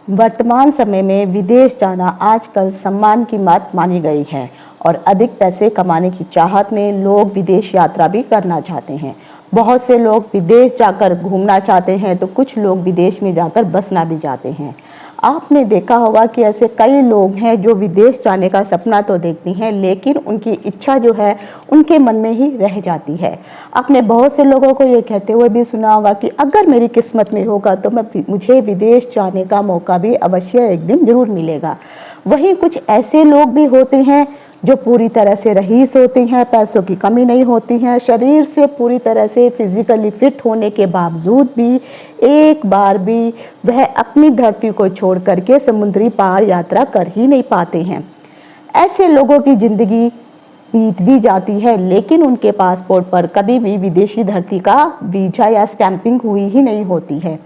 वर्तमान समय में विदेश जाना आजकल सम्मान की बात मानी गई है और अधिक पैसे कमाने की चाहत में लोग विदेश यात्रा भी करना चाहते हैं। बहुत से लोग विदेश जाकर घूमना चाहते हैं तो कुछ लोग विदेश में जाकर बसना भी चाहते हैं। आपने देखा होगा कि ऐसे कई लोग हैं जो विदेश जाने का सपना तो देखती हैं लेकिन उनकी इच्छा जो है उनके मन में ही रह जाती है। आपने बहुत से लोगों को ये कहते हुए भी सुना होगा कि अगर मेरी किस्मत में होगा तो मुझे विदेश जाने का मौका भी अवश्य एक दिन जरूर मिलेगा। वहीं कुछ ऐसे लोग भी होते हैं जो पूरी तरह से रईस होते हैं, पैसों की कमी नहीं होती है, शरीर से पूरी तरह से फिजिकली फिट होने के बावजूद भी एक बार भी वह अपनी धरती को छोड़ करके समुद्री पार यात्रा कर ही नहीं पाते हैं। ऐसे लोगों की जिंदगी बीत भी जाती है लेकिन उनके पासपोर्ट पर कभी भी विदेशी धरती का वीजा या स्टैंपिंग हुई ही नहीं होती है।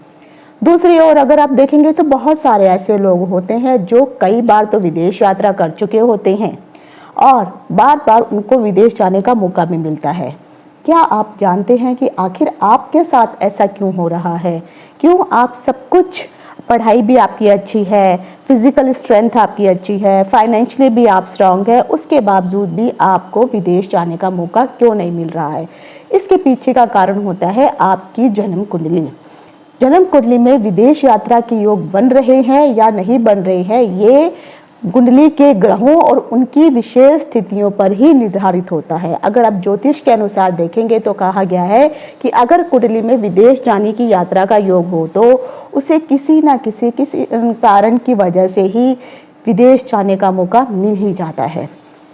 दूसरी ओर अगर आप देखेंगे तो बहुत सारे ऐसे लोग होते हैं जो कई बार तो विदेश यात्रा कर चुके होते हैं और बार बार उनको विदेश जाने का मौका भी मिलता है। क्या आप जानते हैं कि आखिर आपके साथ ऐसा क्यों हो रहा है? क्यों आप सब कुछ, पढ़ाई भी आपकी अच्छी है, फिजिकल स्ट्रेंथ आपकी अच्छी है, फाइनेंशियली भी आप स्ट्रांग है, उसके बावजूद भी आपको विदेश जाने का मौका क्यों नहीं मिल रहा है? इसके पीछे का कारण होता है आपकी जन्म कुंडली। जन्म कुंडली में विदेश यात्रा के योग बन रहे हैं या नहीं बन रहे हैं, ये कुंडली के ग्रहों और उनकी विशेष स्थितियों पर ही निर्धारित होता है। अगर आप ज्योतिष के अनुसार देखेंगे तो कहा गया है कि अगर कुंडली में विदेश जाने की यात्रा का योग हो तो उसे किसी न किसी कारण की वजह से ही विदेश जाने का मौका मिल ही जाता है।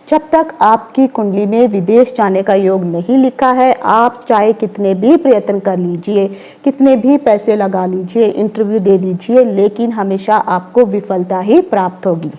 जब तक आपकी कुंडली में विदेश जाने का योग नहीं लिखा है, आप चाहे कितने भी प्रयत्न कर लीजिए, कितने भी पैसे लगा लीजिए, इंटरव्यू दे दीजिए, लेकिन हमेशा आपको विफलता ही प्राप्त होगी।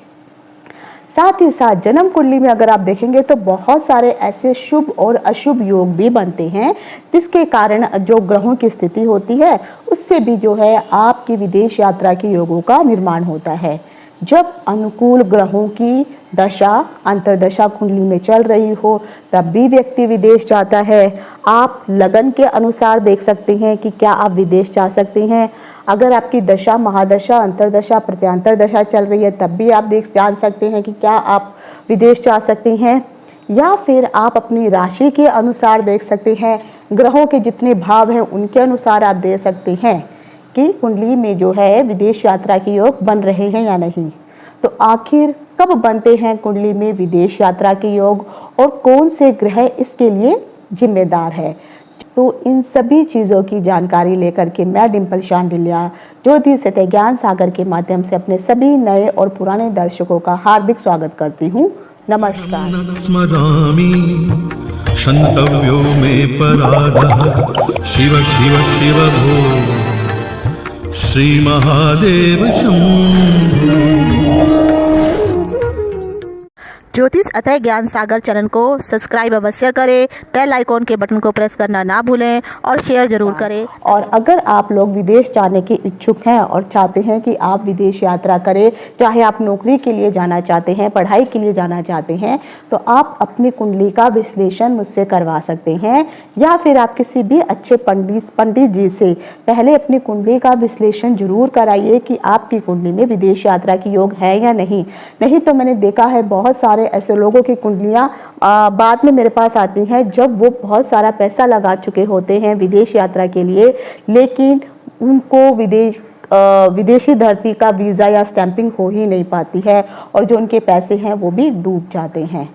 साथ ही साथ जन्म कुंडली में अगर आप देखेंगे तो बहुत सारे ऐसे शुभ और अशुभ योग भी बनते हैं जिसके कारण जो ग्रहों की स्थिति होती है उससे भी जो है आपकी विदेश यात्रा के योगों का निर्माण होता है। जब अनुकूल ग्रहों की दशा अंतर्दशा कुंडली में चल रही हो तब भी व्यक्ति विदेश जाता है। आप लगन के अनुसार देख सकते हैं कि क्या आप विदेश जा सकते हैं। अगर आपकी दशा महादशा अंतर्दशा प्रत्यांतर दशा चल रही है तब भी आप जान सकते हैं कि क्या आप विदेश जा सकते हैं। या फिर आप अपनी राशि के अनुसार देख सकते हैं, ग्रहों के जितने भाव हैं उनके अनुसार आप दे सकते हैं कि कुंडली में जो है विदेश यात्रा के योग बन रहे हैं या नहीं। तो आखिर कब बनते हैं कुंडली में विदेश यात्रा के योग और कौन से ग्रह इसके लिए जिम्मेदार है? तो इन सभी चीज़ों की जानकारी लेकर के मैं डिम्पल शांडिल्या ज्योतिष सत्य ज्ञान सागर के माध्यम से अपने सभी नए और पुराने दर्शकों का हार्दिक स्वागत करती हूँ। नमस्कार। क्षन्तव्यो मे पराधः शिव शिव शिव भो श्री महादेव शंभो। ज्योतिष अतः ज्ञान सागर चैनल को सब्सक्राइब अवश्य करें, बेल आइकॉन के बटन को प्रेस करना ना भूलें और शेयर जरूर करें। और अगर आप लोग विदेश जाने के इच्छुक हैं और चाहते हैं कि आप विदेश यात्रा करें, चाहे आप नौकरी के लिए जाना चाहते हैं, पढ़ाई के लिए जाना चाहते हैं, तो आप अपनी कुंडली का विश्लेषण मुझसे करवा सकते हैं या फिर आप किसी भी अच्छे पंडित जी से पहले अपनी कुंडली का विश्लेषण जरूर कराइए कि आपकी कुंडली में विदेश यात्रा की योग है या नहीं। नहीं तो मैंने देखा है बहुत सारे ऐसे लोगों की कुंडलियां बाद में मेरे पास आती हैं जब वो बहुत सारा पैसा लगा चुके होते हैं विदेश यात्रा के लिए, लेकिन उनको विदेशी धरती का वीज़ा या स्टैंपिंग हो ही नहीं पाती है और जो उनके पैसे हैं वो भी डूब जाते हैं।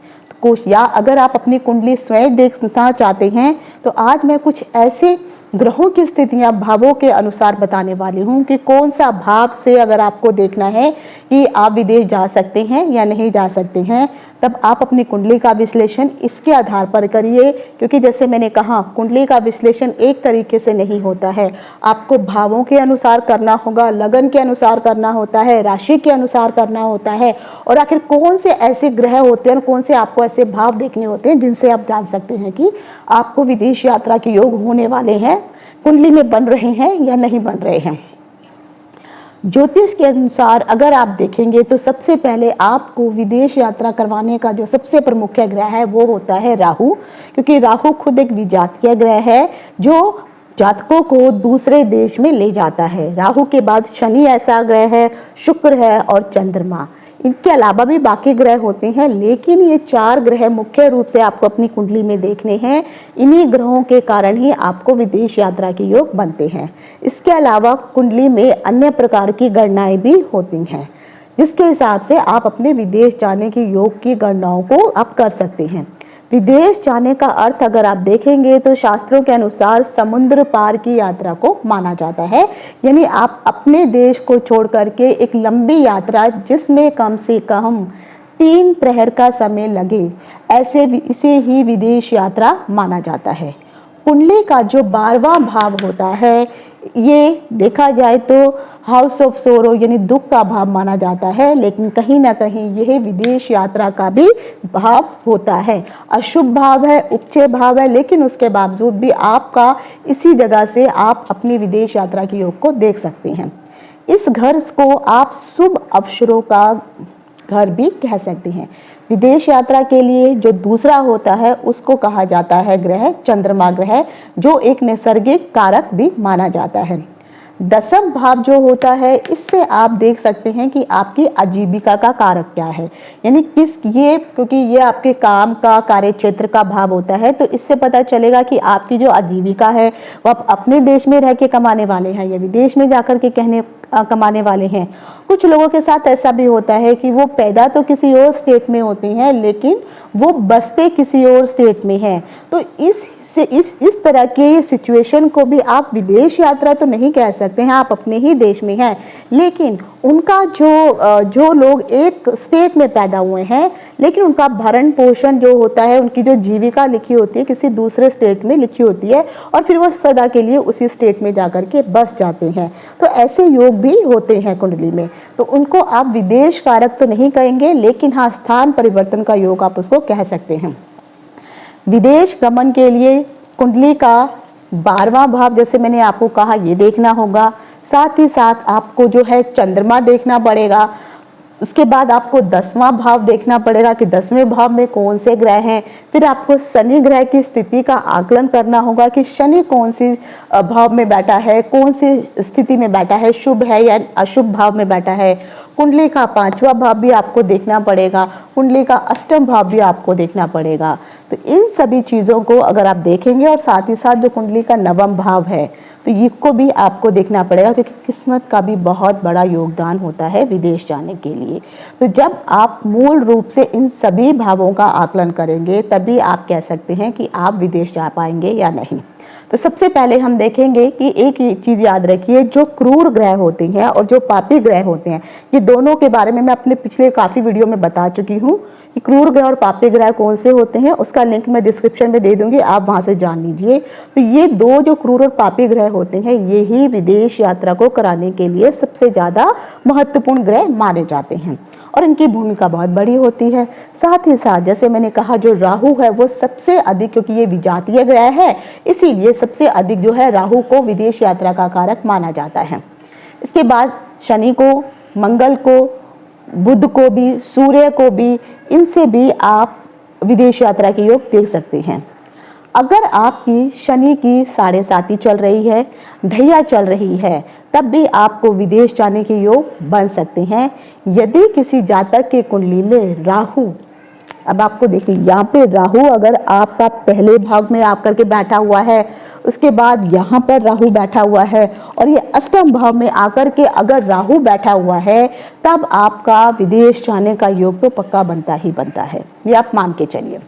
तो या अगर आप अपनी कुंडली स्वयं देखना चाहते हैं तो आज मैं कुछ ऐसे ग्रहों की स्थितियां भावों के अनुसार बताने वाली हूं कि कौन सा भाव से अगर आपको देखना है कि आप विदेश जा सकते हैं या नहीं जा सकते हैं, तब आप अपनी कुंडली का विश्लेषण इसके आधार पर करिए। क्योंकि जैसे मैंने कहा, कुंडली का विश्लेषण एक तरीके से नहीं होता है, आपको भावों के अनुसार करना होगा, लगन के अनुसार करना होता है, राशि के अनुसार करना होता है और आखिर कौन से ऐसे ग्रह होते हैं और कौन से आपको ऐसे भाव देखने होते हैं जिनसे आप जान सकते हैं कि आपको विदेश यात्रा के योग होने वाले हैं, कुंडली में बन रहे हैं या नहीं बन रहे हैं। ज्योतिष के अनुसार अगर आप देखेंगे तो सबसे पहले आपको विदेश यात्रा करवाने का जो सबसे प्रमुख ग्रह है वो होता है राहु। क्योंकि राहु खुद एक विजातीय ग्रह है जो जातकों को दूसरे देश में ले जाता है। राहु के बाद शनि ऐसा ग्रह है, शुक्र है और चंद्रमा। इनके अलावा भी बाकी ग्रह होते हैं, लेकिन ये 4 ग्रह मुख्य रूप से आपको अपनी कुंडली में देखने हैं। इन्हीं ग्रहों के कारण ही आपको विदेश यात्रा के योग बनते हैं। इसके अलावा कुंडली में अन्य प्रकार की गणनाएं भी होती हैं, जिसके हिसाब से आप अपने विदेश जाने की योग की गणनाओं को आप कर सकते हैं। विदेश जाने का अर्थ अगर आप देखेंगे तो शास्त्रों के अनुसार समुद्र पार की यात्रा को माना जाता है। यानी आप अपने देश को छोड़ करके एक लंबी यात्रा, जिसमें कम से कम 3 प्रहर का समय लगे, इसे ही विदेश यात्रा माना जाता है। कुंडली का जो 12वां भाव होता है, ये देखा जाए तो हाउस ऑफ सोरो यानी दुख का भाव माना जाता है, लेकिन कहीं ना कहीं यह विदेश यात्रा का भी भाव होता है। अशुभ भाव है, उपचय भाव है, लेकिन उसके बावजूद भी आपका इसी जगह से आप अपनी विदेश यात्रा के योग को देख सकते हैं। इस घर को आप शुभ अवसरों का घर भी कह सकते हैं। विदेश यात्रा के लिए जो दूसरा होता है उसको कहा जाता है ग्रह चंद्रमा ग्रह, जो एक नैसर्गिक कारक भी माना जाता है। 10वां भाव जो होता है, इससे आप देख सकते हैं कि आपकी आजीविका का कारक क्या है, यानी क्योंकि ये आपके काम का कार्य क्षेत्र का भाव होता है, तो इससे पता चलेगा कि आपकी जो आजीविका है वो आप अपने देश में रह के कमाने वाले हैं या विदेश में जाकर के कमाने वाले हैं। कुछ लोगों के साथ ऐसा भी होता है कि वो पैदा तो किसी और स्टेट में होते हैं, लेकिन वो बसते किसी और स्टेट में हैं। तो इस तरह के सिचुएशन को भी आप विदेश यात्रा तो नहीं कह सकते हैं, आप अपने ही देश में हैं, लेकिन उनका जो लोग एक स्टेट में पैदा हुए हैं, लेकिन उनका भरण पोषण जो होता है, उनकी जो जीविका लिखी होती है किसी दूसरे स्टेट में लिखी होती है, और फिर वो सदा के लिए उसी स्टेट में जाकर के बस जाते हैं। तो ऐसे योग भी होते हैं कुंडली में, तो उनको आप विदेश कारक तो नहीं कहेंगे, लेकिन हाँ, स्थान परिवर्तन का योग आप उसको कह सकते हैं। विदेश गमन के लिए कुंडली का 12वां भाव, जैसे मैंने आपको कहा, ये देखना होगा। साथ ही साथ आपको जो है चंद्रमा देखना पड़ेगा। उसके बाद आपको 10वां भाव देखना पड़ेगा कि 10वें भाव में कौन से ग्रह हैं। फिर आपको शनि ग्रह की स्थिति का आकलन करना होगा कि शनि कौन सी भाव में बैठा है, कौन सी स्थिति में बैठा है, शुभ है या अशुभ भाव में बैठा है। कुंडली का 5वां भाव भी आपको देखना पड़ेगा, कुंडली का 8वां भाव भी आपको देखना पड़ेगा। तो इन सभी चीज़ों को अगर आप देखेंगे, और साथ ही साथ जो कुंडली का 9वां भाव है, तो इसको भी आपको देखना पड़ेगा, क्योंकि किस्मत का भी बहुत बड़ा योगदान होता है विदेश जाने के लिए। तो जब आप मूल रूप से इन सभी भावों का आकलन करेंगे, तभी आप कह सकते हैं कि आप विदेश जा पाएंगे या नहीं। तो सबसे पहले हम देखेंगे कि एक चीज़ याद रखिए, जो क्रूर ग्रह होते हैं और जो पापी ग्रह होते हैं, ये दोनों के बारे में मैं अपने पिछले काफ़ी वीडियो में बता चुकी हूँ कि क्रूर ग्रह और पापी ग्रह कौन से होते हैं। उसका लिंक मैं डिस्क्रिप्शन में दे दूंगी, आप वहाँ से जान लीजिए। तो ये दो जो क्रूर और पापी ग्रह होते हैं, ये ही विदेश यात्रा को कराने के लिए सबसे ज़्यादा महत्वपूर्ण ग्रह माने जाते हैं, और इनकी भूमिका बहुत बड़ी होती है। साथ ही साथ जैसे मैंने कहा, जो राहु है वो सबसे अधिक, क्योंकि ये विजातीय ग्रह है, इसीलिए सबसे अधिक जो है राहु को विदेश यात्रा का कारक माना जाता है। इसके बाद शनि को, मंगल को, बुध को भी, सूर्य को भी, इनसे भी आप विदेश यात्रा के योग देख सकते हैं। अगर आपकी शनि की 7.5 चल रही है, ढैया चल रही है, तब भी आपको विदेश जाने के योग बन सकते हैं। यदि किसी जातक के कुंडली में राहु, अब आपको देखिए यहाँ पे राहु अगर आपका पहले भाग में आकर के बैठा हुआ है, उसके बाद यहाँ पर राहु बैठा हुआ है, और ये 8वें भाव में आकर के अगर राहु बैठा हुआ है, तब आपका विदेश जाने का योग तो पक्का बनता ही बनता है, ये आप मान के चलिए।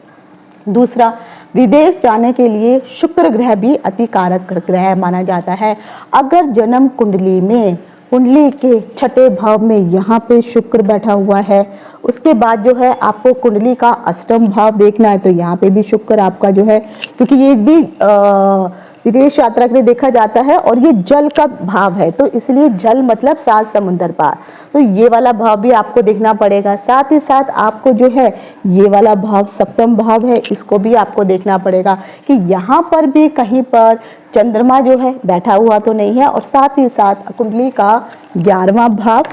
दूसरा, विदेश जाने के लिए शुक्र ग्रह भी अति कारक ग्रह माना जाता है। अगर जन्म कुंडली में, कुंडली के 6ठे भाव में यहाँ पे शुक्र बैठा हुआ है, उसके बाद जो है आपको कुंडली का 8वां भाव देखना है, तो यहाँ पे भी शुक्र आपका जो है, क्योंकि ये भी विदेश यात्रा के लिए देखा जाता है, और ये जल का भाव है, तो इसलिए जल मतलब 7 समुंदर पार, तो ये वाला भाव भी आपको देखना पड़ेगा। साथ ही साथ आपको जो है ये वाला भाव 7वां भाव है, इसको भी आपको देखना पड़ेगा कि यहाँ पर भी कहीं पर चंद्रमा जो है बैठा हुआ तो नहीं है। और साथ ही साथ कुंडली का 11वां भाव,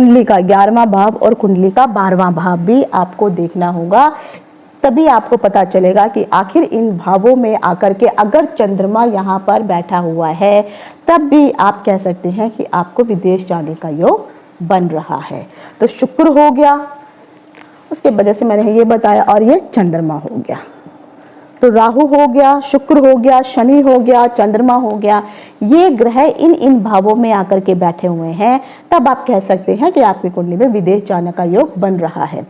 कुंडली का 11वां भाव और कुंडली का 12वां भाव भी आपको देखना होगा। तभी आपको पता चलेगा कि आखिर इन भावों में आकर के अगर चंद्रमा यहाँ पर बैठा हुआ है तब भी आप कह सकते हैं कि आपको विदेश जाने का योग बन रहा है। तो शुक्र हो गया, उसके वजह से मैंने ये बताया, और ये चंद्रमा हो गया। तो राहु हो गया, शुक्र हो गया, शनि हो गया, चंद्रमा हो गया, ये ग्रह इन भावों में आकर के बैठे हुए हैं, तब आप कह सकते हैं कि आपकी कुंडली में विदेश जाने का योग बन रहा है।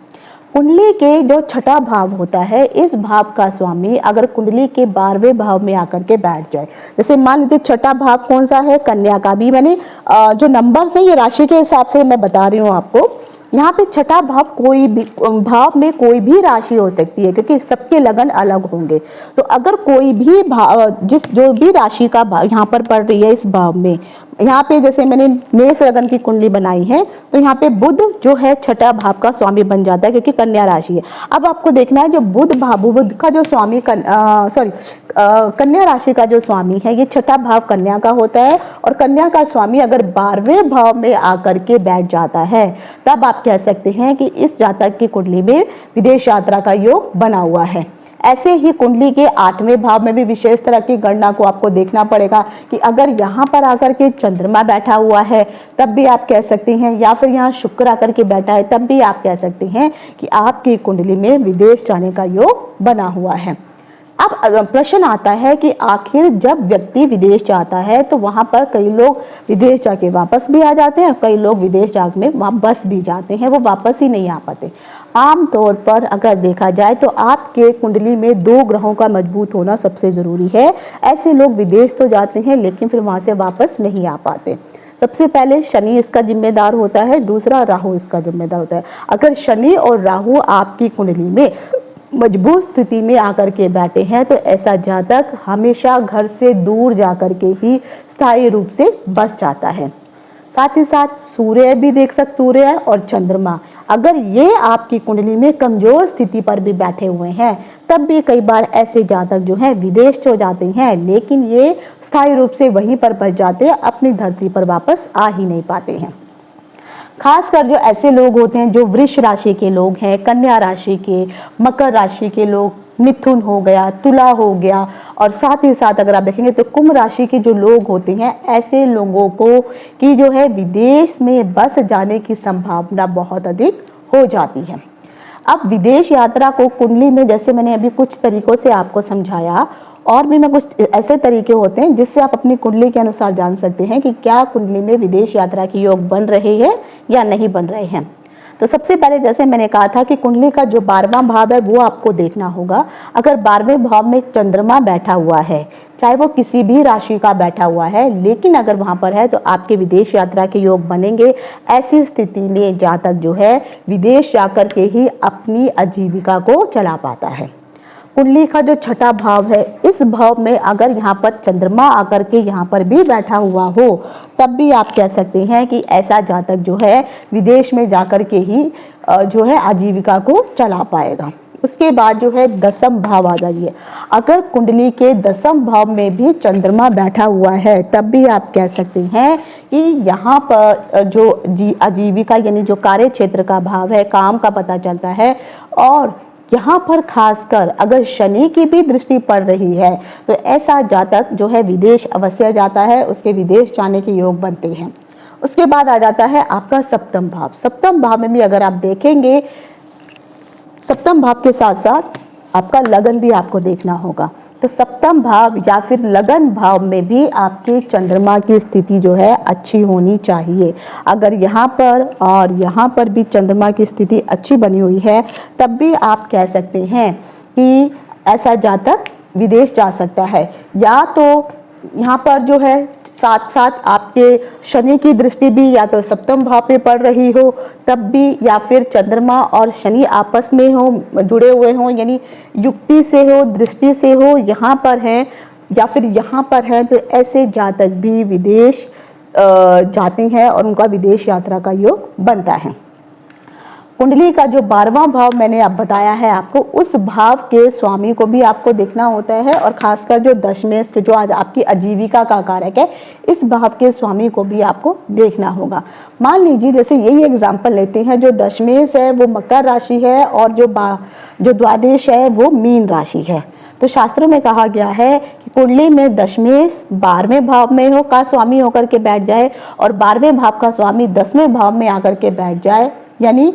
कुंडली के जो छठा भाव होता है, इस भाव का स्वामी अगर कुंडली के 12वें भाव में आकर के बैठ जाए, जैसे मान लीजिए छठा भाव कौन सा है, कन्या का, भी मैंने जो नंबर से ये राशि के हिसाब से मैं बता रही हूँ आपको। यहाँ पे छठा भाव कोई भी भाव में कोई भी राशि हो सकती है, क्योंकि सबके लगन अलग होंगे। तो अगर कोई भी भाव, जो भी राशि का भाव यहाँ पर पड़ रही है इस भाव में, यहाँ पे जैसे मैंने मेष लगन की कुंडली बनाई है, तो यहाँ पे बुध जो है छठा भाव का स्वामी बन जाता है, क्योंकि कन्या राशि है। अब आपको देखना है जो बुध का जो स्वामी कन्या राशि का जो स्वामी है, ये छठा भाव कन्या का होता है, और कन्या का स्वामी अगर 12वें भाव में आकर के बैठ जाता है, तब आप कह सकते हैं कि इस जातक की कुंडली में विदेश यात्रा का योग बना हुआ है। ऐसे ही कुंडली के 8वें भाव में भी विशेष तरह की गणना को आपको देखना पड़ेगा कि अगर यहाँ पर आकर के चंद्रमा बैठा हुआ है तब भी आप कह सकते हैं, या फिर यहाँ शुक्र आकर के बैठा है तब भी आप कह सकते हैं कि आपकी कुंडली में विदेश जाने का योग बना हुआ है। अब प्रश्न आता है कि आखिर जब व्यक्ति विदेश जाता है तो वहां पर कई लोग विदेश जाके वापस भी आ जाते हैं, और कई लोग विदेश जाके वहां बस भी जाते हैं, वो वापस ही नहीं आ पाते। आम तौर पर अगर देखा जाए तो आपके कुंडली में 2 ग्रहों का मजबूत होना सबसे जरूरी है। ऐसे लोग विदेश तो जाते हैं लेकिन फिर वहां से वापस नहीं आ पाते। सबसे पहले शनि इसका जिम्मेदार होता है, दूसरा राहु इसका जिम्मेदार होता है। अगर शनि और राहु आपकी कुंडली में मजबूत स्थिति में आकर के बैठे हैं तो ऐसा जातक हमेशा घर से दूर जाकर के ही स्थायी रूप से बस जाता है। साथ ही साथ सूर्य भी देख सकते, सूर्य और चंद्रमा अगर ये आपकी कुंडली में कमजोर स्थिति पर भी बैठे हुए हैं तब भी कई बार ऐसे जातक जो हैं विदेश चले जाते हैं, लेकिन ये स्थायी रूप से वहीं पर बच जाते हैं, अपनी धरती पर वापस आ ही नहीं पाते हैं। खासकर जो ऐसे लोग होते हैं जो वृष राशि के लोग हैं, कन्या राशि के, मकर राशि के लोग, मिथुन हो गया, तुला हो गया, और साथ ही साथ अगर आप देखेंगे तो कुंभ राशि के जो लोग होते हैं, ऐसे लोगों को की जो है विदेश में बस जाने की संभावना बहुत अधिक हो जाती है। अब विदेश यात्रा को कुंडली में, जैसे मैंने अभी कुछ तरीकों से आपको समझाया, और भी मैं कुछ ऐसे तरीके होते हैं जिससे आप अपनी कुंडली के अनुसार जान सकते हैं कि क्या कुंडली में विदेश यात्रा की योग बन रहे हैं या नहीं बन रहे हैं। तो सबसे पहले जैसे मैंने कहा था कि कुंडली का जो 12वां भाव है वो आपको देखना होगा। अगर 12वें भाव में चंद्रमा बैठा हुआ है, चाहे वो किसी भी राशि का बैठा हुआ है, लेकिन अगर वहां पर है तो आपके विदेश यात्रा के योग बनेंगे। ऐसी स्थिति में जातक जो है विदेश जाकर के ही अपनी आजीविका को चला पाता है। कुंडली का जो छठा भाव है, इस भाव में अगर यहाँ पर चंद्रमा आकर के यहाँ पर भी बैठा हुआ हो तब भी आप कह सकते हैं कि ऐसा जातक जो है विदेश में जाकर के ही जो है आजीविका को चला पाएगा। उसके बाद जो है 10वां भाव आ जाइए। अगर कुंडली के 10वां भाव में भी चंद्रमा बैठा हुआ है तब भी आप कह सकते हैं कि यहाँ पर जो आजीविका यानी जो कार्य क्षेत्र का भाव है, काम का पता चलता है। और यहाँ पर खासकर अगर शनि की भी दृष्टि पड़ रही है तो ऐसा जातक जो है विदेश अवश्य जाता है, उसके विदेश जाने के योग बनते हैं। उसके बाद आ जाता है आपका 7वां भाव। 7वां भाव में भी अगर आप देखेंगे, 7वां भाव के साथ साथ आपका लगन भी आपको देखना होगा। तो 7वां भाव या फिर लगन भाव में भी आपके चंद्रमा की स्थिति जो है अच्छी होनी चाहिए। अगर यहाँ पर और यहाँ पर भी चंद्रमा की स्थिति अच्छी बनी हुई है तब भी आप कह सकते हैं कि ऐसा जातक विदेश जा सकता है। या तो यहाँ पर जो है साथ साथ आपके शनि की दृष्टि भी या तो 7वें भाव पे पड़ रही हो तब भी, या फिर चंद्रमा और शनि आपस में हो, जुड़े हुए हों, यानी युक्ति से हो, दृष्टि से हो, यहाँ पर हैं या फिर यहाँ पर हैं, तो ऐसे जातक भी विदेश जाते हैं और उनका विदेश यात्रा का योग बनता है। कुंडली का जो 12वां भाव मैंने अब बताया है आपको, उस भाव के स्वामी को भी आपको देखना होता है, और खासकर जो दशमेश जो आज आपकी आजीविका का कारक है, इस भाव के स्वामी को भी आपको देखना होगा। मान लीजिए जैसे यही एग्जाम्पल लेते हैं, जो दशमेश है वो मकर राशि है और जो द्वादश है वो मीन राशि है। तो शास्त्रों में कहा गया है कि कुंडली में दशमेश 12वें भाव में हो का स्वामी होकर के बैठ जाए और 12वें भाव का स्वामी 10वें भाव में आकर के बैठ जाए, यानी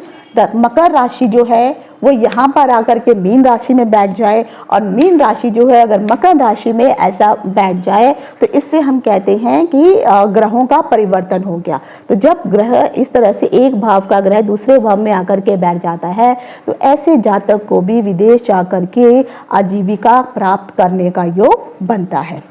मकर राशि जो है वो यहाँ पर आकर के मीन राशि में बैठ जाए, और मीन राशि जो है अगर मकर राशि में ऐसा बैठ जाए तो इससे हम कहते हैं कि ग्रहों का परिवर्तन हो गया। तो जब ग्रह इस तरह से एक भाव का ग्रह दूसरे भाव में आकर के बैठ जाता है तो ऐसे जातक को भी विदेश जाकर के आजीविका प्राप्त करने का योग बनता है।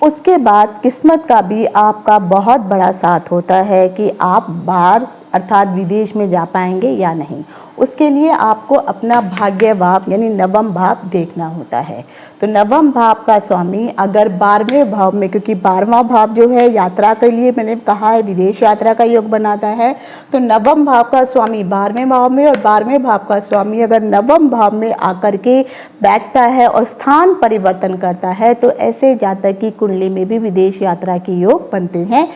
उसके बाद किस्मत का भी आपका बहुत बड़ा साथ होता है कि आप बाहर अर्थात विदेश में जा पाएंगे या नहीं। उसके लिए आपको अपना भाग्य भाव यानी नवम भाव देखना होता है। तो नवम भाव का स्वामी अगर 12वें भाव में, क्योंकि 12वां भाव जो है यात्रा के लिए मैंने कहा है विदेश यात्रा का योग बनाता है, तो नवम भाव का स्वामी 12वें भाव में और 12वें भाव का स्वामी अगर नवम भाव में आकर के बैठता है और स्थान परिवर्तन करता है तो ऐसे जातक की कुंडली में भी विदेश यात्रा के योग बनते हैं।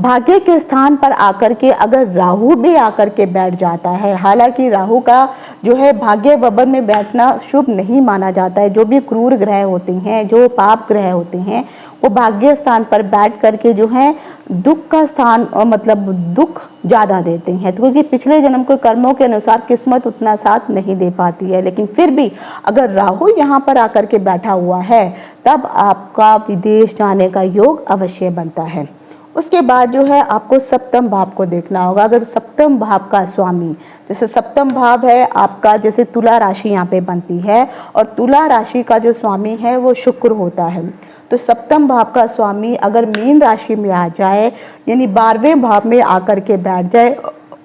भाग्य के स्थान पर आकर के अगर राहु भी आकर के बैठ जाता है, हालांकि राहु का जो है भाग्य भवन में बैठना शुभ नहीं माना जाता है। जो भी क्रूर ग्रह होते हैं, जो पाप ग्रह होते हैं, वो भाग्य स्थान पर बैठ करके जो है दुख का स्थान मतलब दुख ज़्यादा देते हैं, तो क्योंकि पिछले जन्म के कर्मों के अनुसार किस्मत उतना साथ नहीं दे पाती है। लेकिन फिर भी अगर राहु यहाँ पर आकर के बैठा हुआ है तब आपका विदेश जाने का योग अवश्य बनता है। उसके बाद जो है आपको सप्तम भाव को देखना होगा। अगर सप्तम भाव का स्वामी, जैसे सप्तम भाव है आपका, जैसे तुला राशि यहाँ पे बनती है और तुला राशि का जो स्वामी है वो शुक्र होता है, तो सप्तम भाव का स्वामी अगर मीन राशि में आ जाए यानी 12वें भाव में आकर के बैठ जाए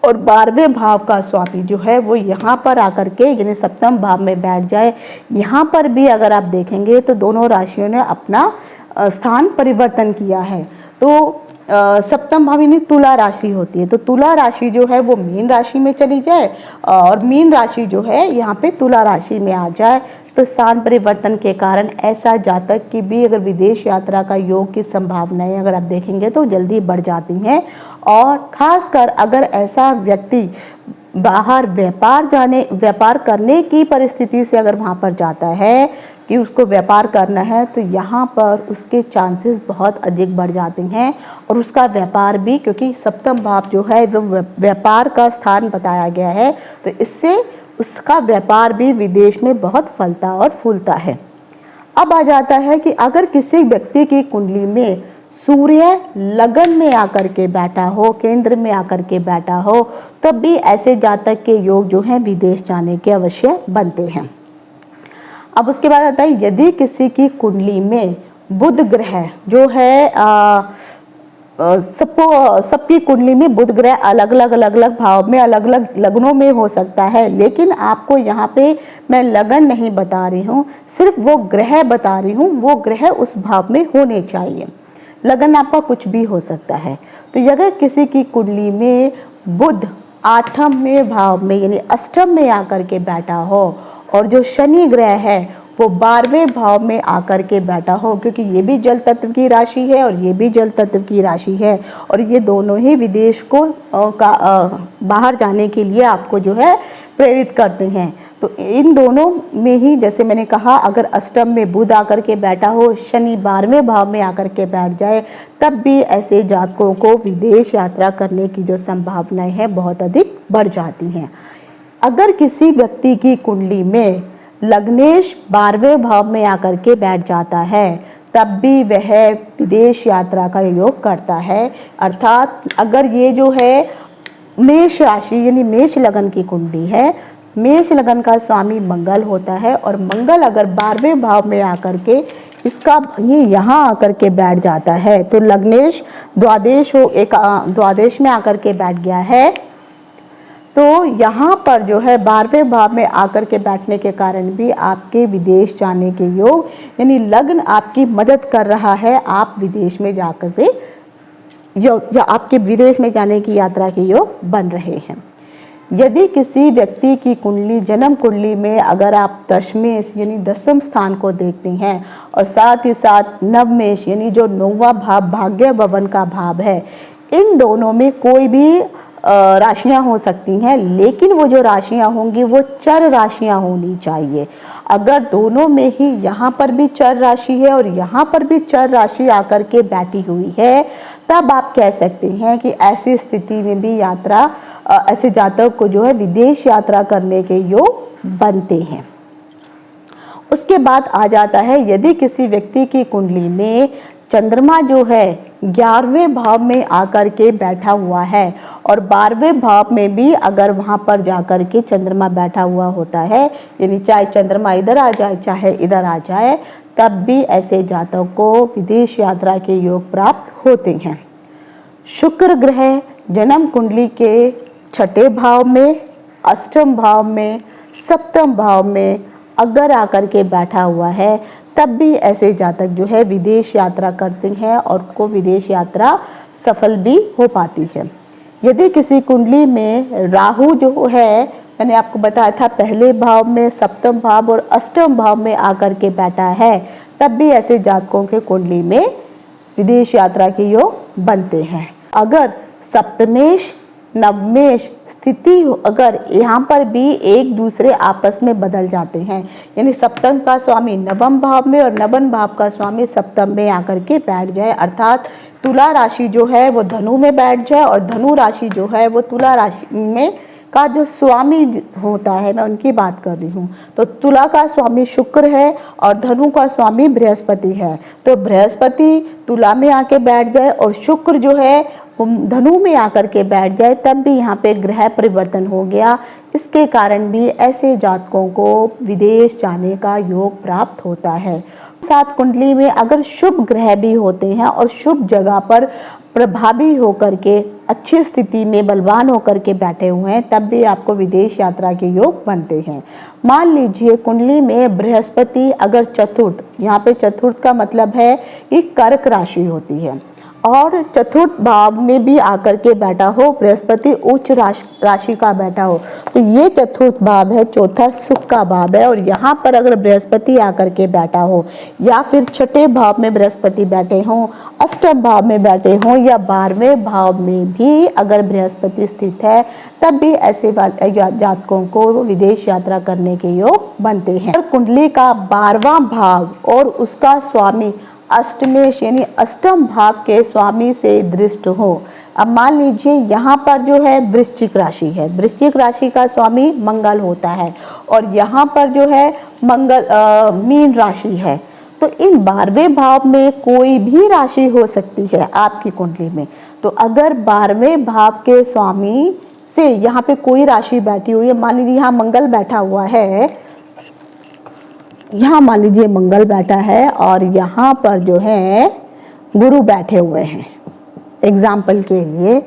और 12वें भाव का स्वामी जो है वो यहाँ पर आकर के यानी सप्तम भाव में बैठ जाए, यहाँ पर भी अगर आप देखेंगे तो दोनों राशियों ने अपना स्थान परिवर्तन किया है। तो सप्तम भाव यानी तुला राशि होती है, तो तुला राशि जो है वो मीन राशि में चली जाए और मीन राशि जो है यहाँ पे तुला राशि में आ जाए, तो स्थान परिवर्तन के कारण ऐसा जातक की भी अगर विदेश यात्रा का योग की संभावनाएं अगर आप देखेंगे तो जल्दी बढ़ जाती हैं। और खासकर अगर ऐसा व्यक्ति बाहर व्यापार करने की परिस्थिति से अगर वहाँ पर जाता है कि उसको व्यापार करना है, तो यहाँ पर उसके चांसेस बहुत अधिक बढ़ जाते हैं और उसका व्यापार भी, क्योंकि सप्तम भाव जो है वो व्यापार का स्थान बताया गया है, तो इससे उसका व्यापार भी विदेश में बहुत फलता और फूलता है। अब आ जाता है कि अगर किसी व्यक्ति की कुंडली में सूर्य लगन में आकर के बैठा हो, केंद्र में आकर के बैठा हो, तब भी ऐसे जातक के योग जो हैं विदेश जाने के अवश्य बनते हैं। अब उसके बाद आता है यदि किसी की कुंडली में बुध ग्रह जो है सबकी कुंडली में बुध ग्रह अलग अलग भाव में अलग अलग लग्नों में हो सकता है, लेकिन आपको यहाँ पे मैं लगन नहीं बता रही हूँ, सिर्फ वो ग्रह बता रही हूँ, वो ग्रह उस भाव में होने चाहिए। लगन आपका कुछ भी हो सकता है। तो अगर किसी की कुंडली में बुध 8वें भाव में यानी अष्टम में आकर के बैठा हो और जो शनि ग्रह है वो 12वें भाव में आकर के बैठा हो, क्योंकि ये भी जल तत्व की राशि है और ये भी जल तत्व की राशि है और ये दोनों ही विदेश को बाहर जाने के लिए आपको जो है प्रेरित करते हैं। तो इन दोनों में ही जैसे मैंने कहा, अगर अष्टम में बुध आकर के बैठा हो, शनि 12वें भाव में आकर के बैठ जाए, तब भी ऐसे जातकों को विदेश यात्रा करने की जो संभावनाएं हैं बहुत अधिक बढ़ जाती हैं। अगर किसी व्यक्ति की कुंडली में लग्नेश 12वें भाव में आकर के बैठ जाता है, तब भी वह विदेश यात्रा का योग करता है। अर्थात अगर ये जो है मेष राशि यानी मेष लगन की कुंडली है, मेष लगन का स्वामी मंगल होता है और मंगल अगर 12वें भाव में आकर के इसका ये यहाँ आकर के बैठ जाता है, तो लग्नेश द्वादश में आकर के बैठ गया है, तो यहाँ पर जो है 12वें भाव में आकर के बैठने के कारण भी आपके विदेश जाने के योग यानी लग्न आपकी मदद कर रहा है, आप विदेश में जाकर के या आपके विदेश में जाने की यात्रा के योग बन रहे हैं। यदि किसी व्यक्ति की कुंडली, जन्म कुंडली में अगर आप दशमेश यानी दसम स्थान को देखते हैं और साथ ही साथ नवमेश यानी जो 9वां भाव भाग्य भवन का भाव है, इन दोनों में कोई भी राशियां हो सकती हैं, लेकिन वो जो राशियां होंगी वो चर राशियां होनी चाहिए। अगर दोनों में ही यहाँ पर भी चर राशि है और यहाँ पर भी चर राशि आकर के बैठी हुई है, तब आप कह सकते हैं कि ऐसी स्थिति में भी यात्रा ऐसे जातक को जो है विदेश यात्रा करने के योग बनते हैं। उसके बाद आ जाता है यदि किसी व्यक्ति की कुंडली में चंद्रमा जो है 11वें भाव में आकर के बैठा हुआ है और 12वें भाव में भी अगर वहां पर जाकर के चंद्रमा बैठा हुआ होता है, यानी चाहे चंद्रमा इधर आ जाए चाहे इधर आ जाए, तब भी ऐसे जातक को विदेश यात्रा के योग प्राप्त होते हैं। शुक्र ग्रह जन्म कुंडली के 6ठे भाव में, अष्टम भाव में, सप्तम भाव में अगर आकर के बैठा हुआ है, तब भी ऐसे जातक जो है विदेश यात्रा करते हैं और को विदेश यात्रा सफल भी हो पाती है। यदि किसी कुंडली में राहु जो है, मैंने आपको बताया था पहले भाव में, सप्तम भाव और अष्टम भाव में आकर के बैठा है, तब भी ऐसे जातकों के कुंडली में विदेश यात्रा के योग बनते हैं। अगर सप्तमेश नवमेश स्थिति अगर यहाँ पर भी एक दूसरे आपस में बदल जाते हैं, यानी सप्तम का स्वामी नवम भाव में और नवम भाव का स्वामी सप्तम में आकर के बैठ जाए, अर्थात तुला राशि जो है वो धनु में बैठ जाए और धनु राशि जो है वो तुला राशि में का जो स्वामी होता है, मैं उनकी बात कर रही हूँ, तो तुला का स्वामी शुक्र है और धनु का स्वामी बृहस्पति है। तो बृहस्पति तुला में आके बैठ जाए और शुक्र जो है धनु में आकर के बैठ जाए, तब भी यहाँ पे ग्रह परिवर्तन हो गया। इसके कारण भी ऐसे जातकों को विदेश जाने का योग प्राप्त होता है। साथ कुंडली में अगर शुभ ग्रह भी होते हैं और शुभ जगह पर प्रभावी होकर के अच्छी स्थिति में बलवान होकर के बैठे हुए हैं, तब भी आपको विदेश यात्रा के योग बनते हैं। मान लीजिए कुंडली में बृहस्पति अगर चतुर्थ, यहाँ पे चतुर्थ का मतलब है कि कर्क राशि होती है, और चतुर्थ भाव में भी आकर के बैठा हो, बृहस्पति उच्च राशि का बैठा हो, तो ये चतुर्थ भाव है, चौथा सुख का भाव है। और यहाँ पर अगर बृहस्पति आकर के बैठा हो या फिर 6ठे भाव में बृहस्पति बैठे हों, अष्टम भाव में बैठे हों या 12वें भाव में भी अगर बृहस्पति स्थित है, तब भी ऐसे जातकों को विदेश यात्रा करने के योग बनते हैं। और कुंडली का 12वां भाव और उसका स्वामी अष्टमेश यानी अष्टम भाव के स्वामी से दृष्ट हो। अब मान लीजिए यहाँ पर जो है वृश्चिक राशि है, वृश्चिक राशि का स्वामी मंगल होता है और यहाँ पर जो है मंगल मीन राशि है, तो इन 12वें भाव में कोई भी राशि हो सकती है आपकी कुंडली में। तो अगर 12वें भाव के स्वामी से यहाँ पे कोई राशि बैठी हुई है, मान लीजिए यहाँ मंगल बैठा हुआ है, यहाँ मान लीजिए मंगल बैठा है और यहाँ पर जो है गुरु बैठे हुए हैं एग्जाम्पल के लिए,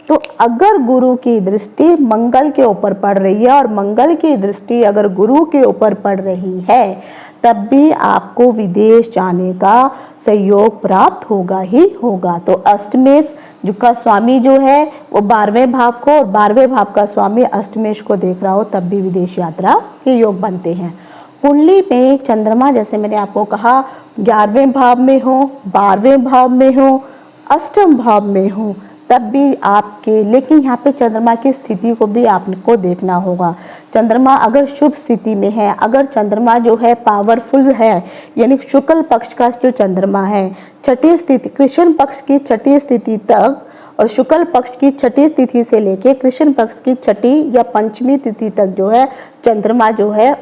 तो अगर गुरु की दृष्टि मंगल के ऊपर पड़ रही है और मंगल की दृष्टि अगर गुरु के ऊपर पड़ रही है, तब भी आपको विदेश जाने का सहयोग प्राप्त होगा ही होगा। तो अष्टमेश जो का स्वामी जो है वो 12वें भाव को और 12वें भाव का स्वामी अष्टमेश को देख रहा हो, तब भी विदेश यात्रा के योग बनते हैं। कुंडली में चंद्रमा जैसे मैंने आपको कहा 11वें भाव में हो, 12वें भाव में हो, अष्टम भाव में हो, तब भी आपके, लेकिन यहाँ पे चंद्रमा की स्थिति को भी आपको देखना होगा। चंद्रमा अगर शुभ स्थिति में है, अगर चंद्रमा जो है पावरफुल है, यानी शुक्ल पक्ष का जो चंद्रमा है, 6ठी स्थिति कृष्ण पक्ष की 6ठी स्थिति तक और शुक्ल पक्ष की 6ठी तिथि से लेके कृष्ण पक्ष की 6ठी या 5वीं तिथि तक जो है चंद्रमा जो है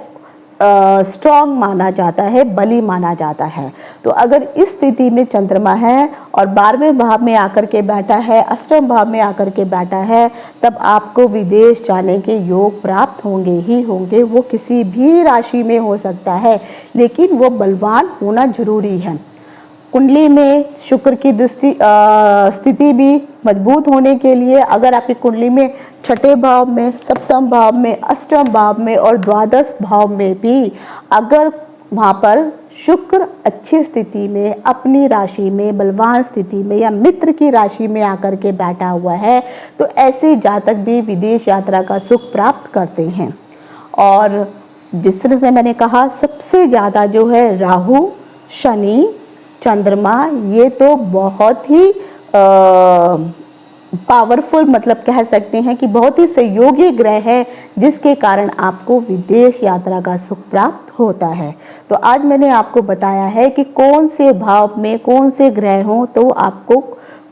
स्ट्रॉन्ग माना जाता है, बली माना जाता है। तो अगर इस स्थिति में चंद्रमा है और 12वें भाव में आकर के बैठा है, अष्टम भाव में आकर के बैठा है, तब आपको विदेश जाने के योग प्राप्त होंगे ही होंगे। वो किसी भी राशि में हो सकता है, लेकिन वो बलवान होना जरूरी है। कुंडली में शुक्र की दृष्टि स्थिति भी मजबूत होने के लिए अगर आपकी कुंडली में 6ठे भाव में, सप्तम भाव में, अष्टम भाव में और द्वादश भाव में भी अगर वहाँ पर शुक्र अच्छी स्थिति में, अपनी राशि में, बलवान स्थिति में या मित्र की राशि में आकर के बैठा हुआ है, तो ऐसे जातक भी विदेश यात्रा का सुख प्राप्त करते हैं। और जिस तरह से मैंने कहा, सबसे ज़्यादा जो है राहु, शनि, चंद्रमा, ये तो बहुत ही पावरफुल, मतलब कह सकते हैं कि बहुत ही सहयोगी ग्रह है, जिसके कारण आपको विदेश यात्रा का सुख प्राप्त होता है। तो आज मैंने आपको बताया है कि कौन से भाव में कौन से ग्रह हों, तो आपको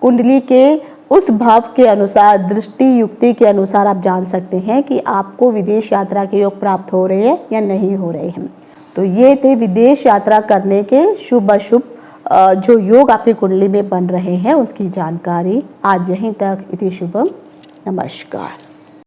कुंडली के उस भाव के अनुसार, दृष्टि युक्ति के अनुसार आप जान सकते हैं कि आपको विदेश यात्रा के योग प्राप्त हो रहे हैं या नहीं हो रहे हैं। तो ये थे विदेश यात्रा करने के शुभ अशुभ जो योग आपकी कुंडली में बन रहे हैं, उसकी जानकारी। आज यहीं तक। इति शुभम। नमस्कार।